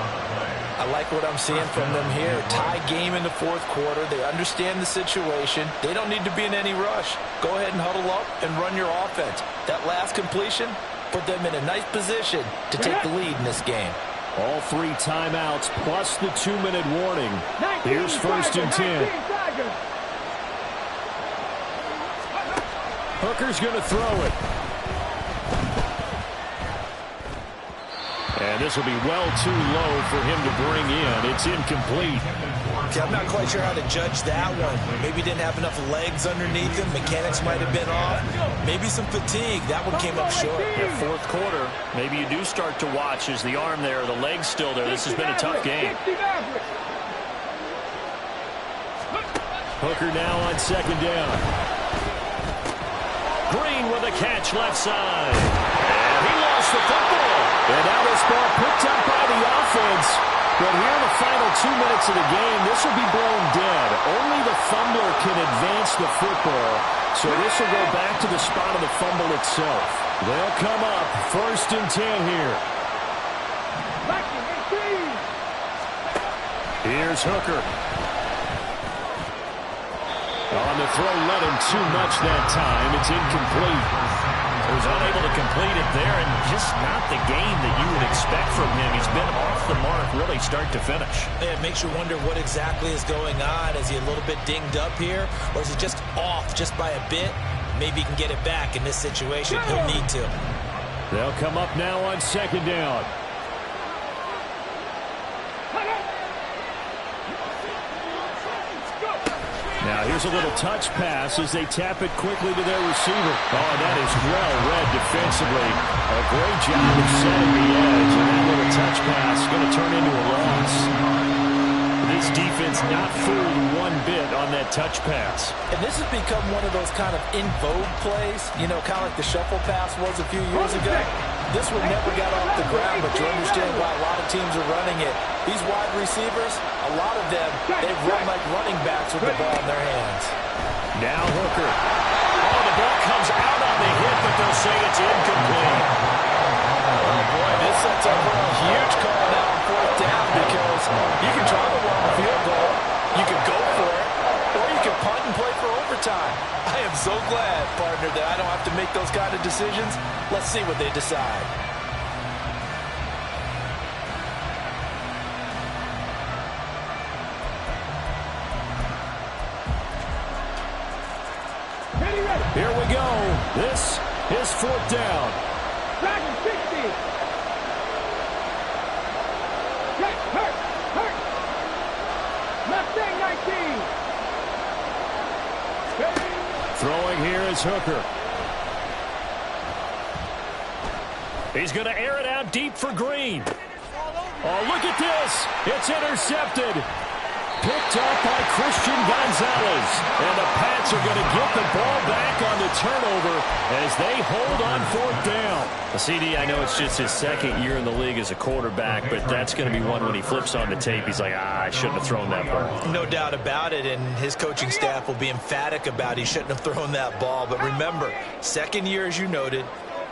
I like what I'm seeing from them here. Tie game in the 4th quarter. They understand the situation. They don't need to be in any rush. Go ahead and huddle up and run your offense. That last completion put them in a nice position to take the lead in this game. All 3 timeouts plus the 2-minute warning. Here's 1st and 10. Hooker's going to throw it. And this will be well too low for him to bring in. It's incomplete. Okay, I'm not quite sure how to judge that one. Maybe didn't have enough legs underneath him. Mechanics might have been off. Maybe some fatigue. That one came up short. Yeah, 4th quarter. Maybe you do start to watch as the arm there, the leg's still there. This has been a tough game. Hooker now on 2nd down. Green with a catch left side. And he lost the football. And now this ball picked up by the offense. But here in the final 2 minutes of the game, this will be blown dead. Only the fumbler can advance the football. So this will go back to the spot of the fumble itself. They'll come up 1st and 10 here. Here's Hooker. On the throw, led him too much that time. It's incomplete. He was unable to complete it there, and just not the game that you would expect from him. He's been off the mark really start to finish. It makes you wonder what exactly is going on. Is he a little bit dinged up here, or is he just off just by a bit? Maybe he can get it back in this situation. He'll need to. They'll come up now on 2nd down. Now here's a little touch pass as they tap it quickly to their receiver. Oh, that is well read defensively. A great job of setting the edge, and that little touch pass is going to turn into a loss. This defense not fooled one bit on that touch pass. And this has become one of those kind of in vogue plays, you know, kind of like the shuffle pass was a few years ago. This one never got off the ground, but you understand why a lot of teams are running it. These wide receivers, a lot of them, they run like running backs with the ball in their hands. Now Hooker. Oh, the ball comes out on the hit, but they'll say it's incomplete. Oh, boy, this sets up for a huge call now on 4th down because you can try the long field goal, you can go for it, or you can punt and play for overtime. I am so glad, partner, that I don't have to make those kind of decisions. Let's see what they decide. Here we go. This is 4th down. Dragon 60. Get hurt. Mustang 19. Throwing here is Hooker. He's going to air it out deep for Green. Oh, look at this. It's intercepted. Picked up by Christian Gonzalez. And the Pats are going to get the ball back on the turnover as they hold on 4th down. CD, I know it's just his 2nd year in the league as a quarterback, but that's going to be one when he flips on the tape. He's like, I shouldn't have thrown that ball. No doubt about it, and his coaching staff will be emphatic about he shouldn't have thrown that ball. But remember, 2nd year, as you noted,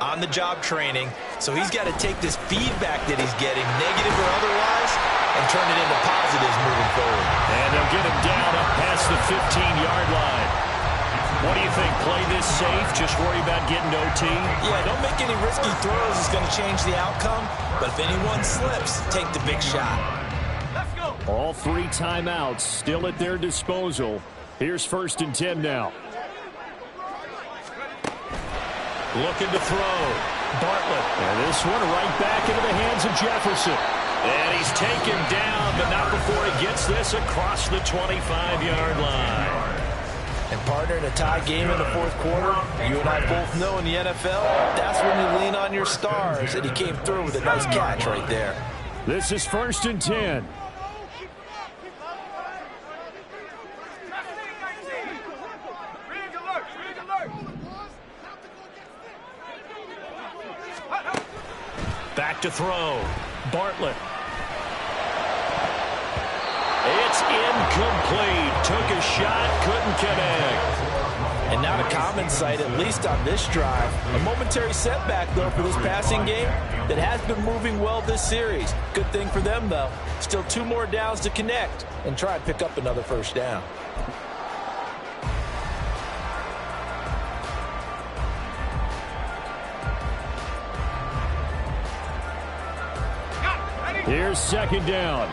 on-the-job training, so he's got to take this feedback that he's getting, negative or otherwise, and turn it into positives moving forward. And they'll get him down up past the 15-yard line. What do you think? Play this safe? Just worry about getting OT? Yeah, don't make any risky throws. It's going to change the outcome. But if anyone slips, take the big shot. Let's go. All 3 timeouts still at their disposal. Here's 1st and 10 now. Looking to throw. Bartlett. And this one right back into the hands of Jefferson. And he's taken down, but not before he gets this across the 25-yard line. And partner, in a tie game in the 4th quarter, you and I both know in the NFL, that's when you lean on your stars. And he came through with a nice catch right there. This is 1st and 10. Back to throw. Bartlett. It's incomplete. Took a shot, couldn't connect. And not a common sight, at least on this drive. A momentary setback, though, for this passing game that has been moving well this series. Good thing for them, though. Still 2 more downs to connect and try and pick up another 1st down. Here's 2nd down.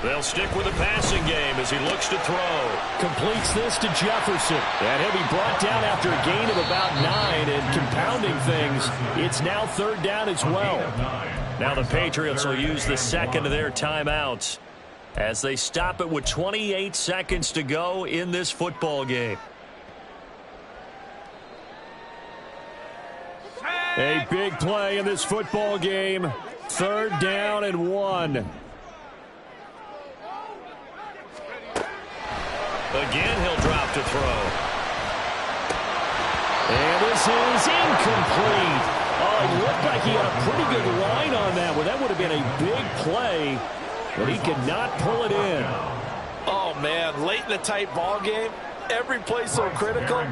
They'll stick with the passing game as he looks to throw. Completes this to Jefferson. And he'll be brought down after a gain of about 9. And compounding things, it's now 3rd down as well. Now the Patriots will use the 2nd of their timeouts as they stop it with 28 seconds to go in this football game. A big play in this football game. 3rd down and 1. Again, he'll drop to throw. And this is incomplete. Oh, it looked like he had a pretty good line on that one. That would have been a big play, but he could not pull it in. Oh, man, late in the tight ball game, every play so critical.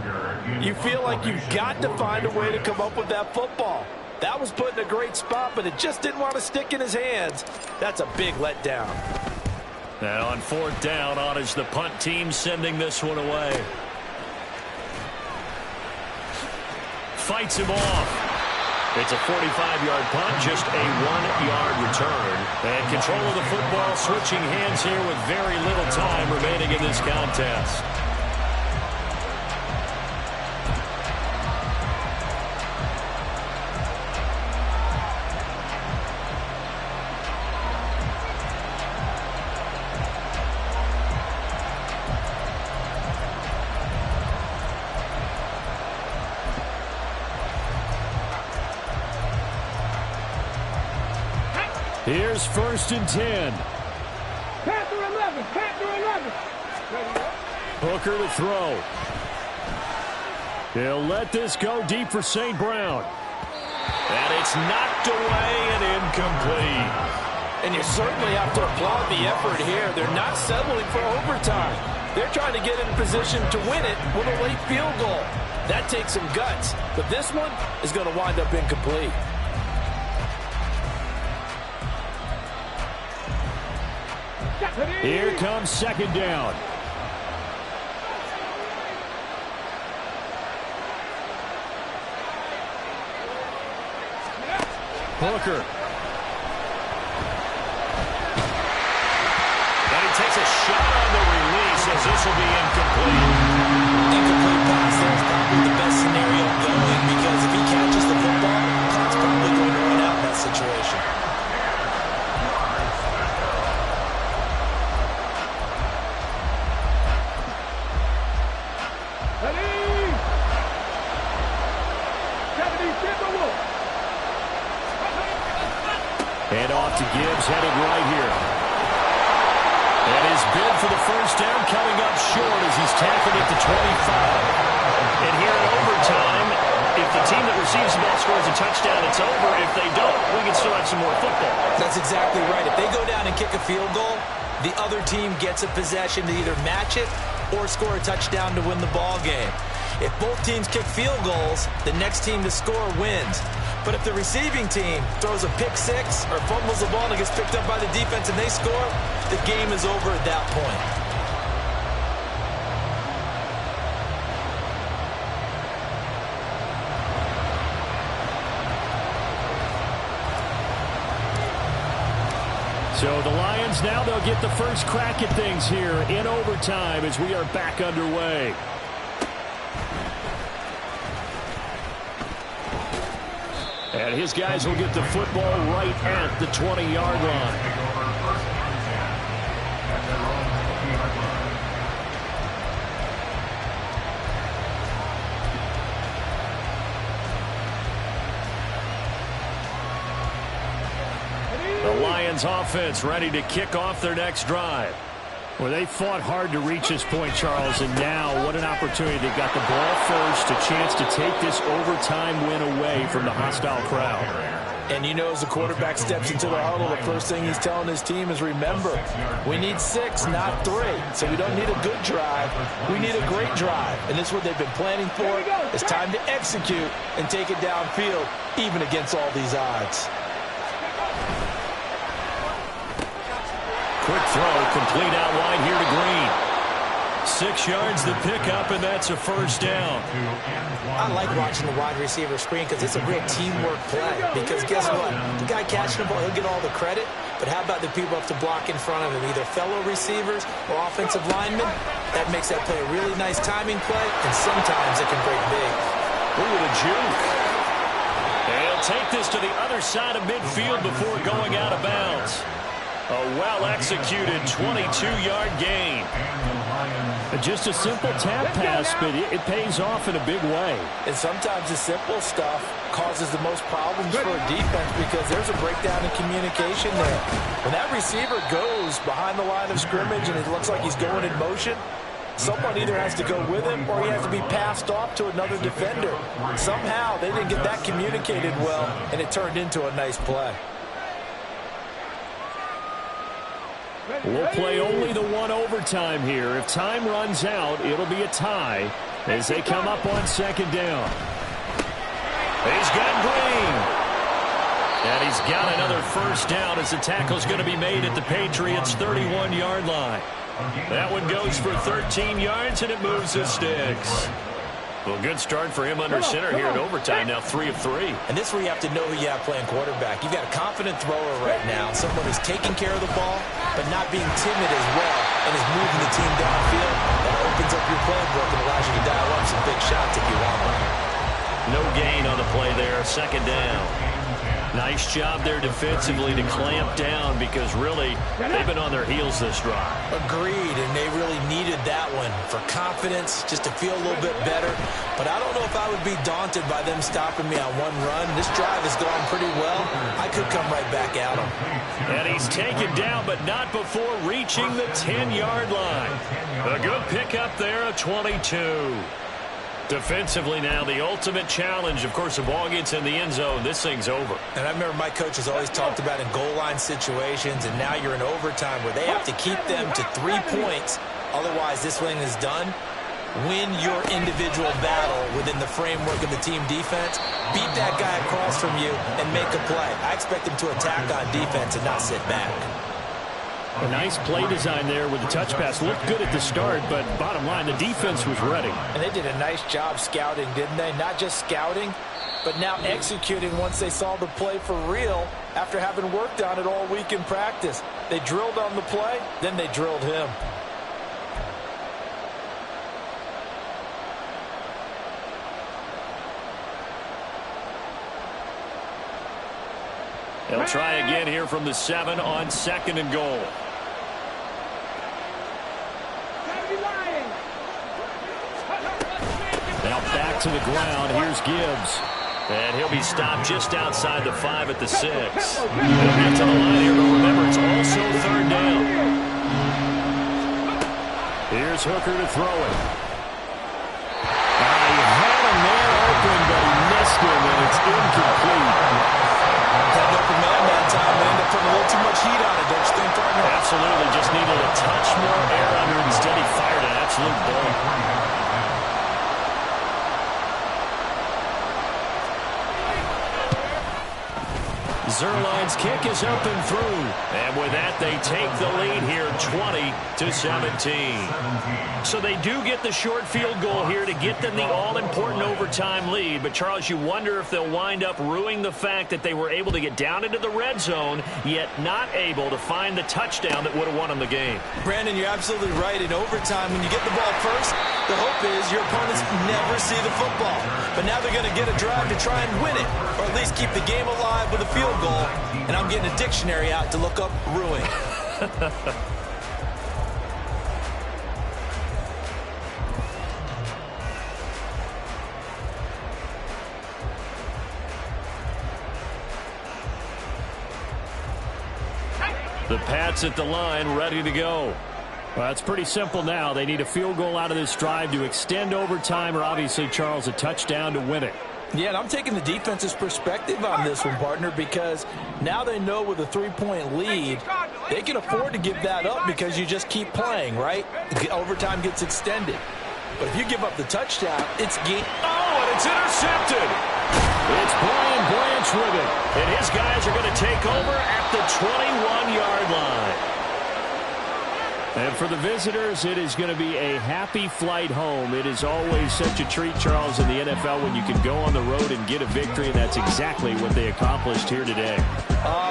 You feel like you've got to find a way to come up with that football. That was put in a great spot, but it just didn't want to stick in his hands. That's a big letdown. And on 4th down, on is the punt team sending this one away. Fights him off. It's a 45-yard punt, just a 1-yard return. And control of the football switching hands here with very little time remaining in this contest. Here's 1st and 10. Panther 11. Panther 11. Hooker to throw. He'll let this go deep for St. Brown. And it's knocked away and incomplete. And you certainly have to applaud the effort here. They're not settling for overtime. They're trying to get in position to win it with a late field goal. That takes some guts. But this one is going to wind up incomplete. Here comes 2nd down. Hooker. And he takes a shot on the release as this will be incomplete. Incomplete pass there is probably the best scenario going because if he catches the football, the clock's probably going to run out in that situation. And off to Gibbs, headed right here. And his bid for the 1st down coming up short as he's tackled at the 25. And here in overtime, if the team that receives the ball scores a touchdown, it's over. If they don't, we can still have some more football. That's exactly right. If they go down and kick a field goal, the other team gets a possession to either match it or score a touchdown to win the ball game. If both teams kick field goals, the next team to score wins. But if the receiving team throws a pick six or fumbles the ball and it gets picked up by the defense and they score, the game is over at that point. So the Lions now, they'll get the first crack at things here in overtime as we are back underway. And his guys will get the football right at the 20-yard line. The Lions offense ready to kick off their next drive. Well, they fought hard to reach this point, Charles, and now what an opportunity. They've got the ball first, a chance to take this overtime win away from the hostile crowd. And you know, as the quarterback steps into the huddle, the first thing he's telling his team is, remember, we need 6, not 3. So we don't need a good drive. We need a great drive. And this is what they've been planning for. It's time to execute and take it downfield, even against all these odds. Quick throw, complete out wide here to Green. 6 yards the pickup, and that's a first down. I like watching the wide receiver screen because it's a real teamwork play. Because guess what? The guy catching the ball, he'll get all the credit. But how about the people up to block in front of him, either fellow receivers or offensive linemen? That makes that play a really nice timing play, and sometimes it can break big. Look at a juke. They'll take this to the other side of midfield before going out of bounds. A well-executed 22-yard gain. Just a simple tap pass, but it pays off in a big way. And sometimes the simple stuff causes the most problems for a defense because there's a breakdown in communication there. When that receiver goes behind the line of scrimmage and it looks like he's going in motion, someone either has to go with him or he has to be passed off to another defender. Somehow they didn't get that communicated well, and it turned into a nice play. We'll play only the one overtime here. If time runs out, it'll be a tie as they come up on second down. He's got Green. And he's got another first down as the tackle's going to be made at the Patriots' 31-yard line. That one goes for 13 yards, and it moves the sticks. Well, good start for him under center here in overtime, now 3 of 3. And this is where you have to know who you have playing quarterback. You've got a confident thrower right now, someone who's taking care of the ball, but not being timid as well, and is moving the team downfield. That opens up your playbook and allows you to dial up some big shots if you want one. No gain on the play there, second down. Nice job there defensively to clamp down because really they've been on their heels this drive. Agreed, and they really needed that one for confidence, just to feel a little bit better. But I don't know if I would be daunted by them stopping me on one run. This drive has gone pretty well. I could come right back at them. And he's taken down, but not before reaching the 10-yard line. A good pickup there, a 22. Defensively now, the ultimate challenge. Of course, the ball gets in the end zone. This thing's over. And I remember my coach has always talked about in goal line situations, and now you're in overtime where they have to keep them to 3 points. Otherwise, this thing is done. Win your individual battle within the framework of the team defense. Beat that guy across from you and make a play. I expect them to attack on defense and not sit back. A nice play design there with the touch pass. Looked good at the start, but bottom line, the defense was ready. And they did a nice job scouting, didn't they? Not just scouting, but now executing once they saw the play for real after having worked on it all week in practice. They drilled on the play, then they drilled him. They'll try again here from the 7 on 2nd and goal. Now back to the ground. Here's Gibbs. And he'll be stopped just outside the 5 at the 6. He'll get to the line here, but remember, it's also 3rd down. Here's Hooker to throw it. Zuerlein's kick is up and through. And with that, they take the lead here 20-17. So they do get the short field goal here to get them the all-important overtime lead. But, Charles, you wonder if they'll wind up ruining the fact that they were able to get down into the red zone, yet not able to find the touchdown that would have won them the game. Brandon, you're absolutely right. In overtime, when you get the ball first, the hope is your opponents never see the football. But now they're going to get a drive to try and win it, or at least keep the game alive with a field goal. And I'm getting a dictionary out to look up ruin. The Pats at the line, ready to go. Well, it's pretty simple now. They need a field goal out of this drive to extend overtime, or obviously, Charles, a touchdown to win it. Yeah, and I'm taking the defense's perspective on this one, partner, because now they know with a 3-point lead, they can afford to give that up because you just keep playing, right? Overtime gets extended. But if you give up the touchdown, it's game. Oh, and it's intercepted. It's Brian Branch with it. And his guys are going to take over at the 21-yard line. And for the visitors, it is going to be a happy flight home. It is always such a treat, Charles, in the NFL when you can go on the road and get a victory, and that's exactly what they accomplished here today.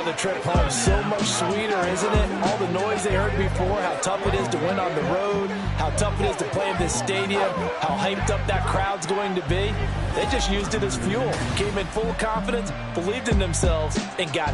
The trip home so much sweeter, isn't it? All the noise they heard before, how tough it is to win on the road, how tough it is to play in this stadium, how hyped up that crowd's going to be. They just used it as fuel, came in full confidence, believed in themselves, and got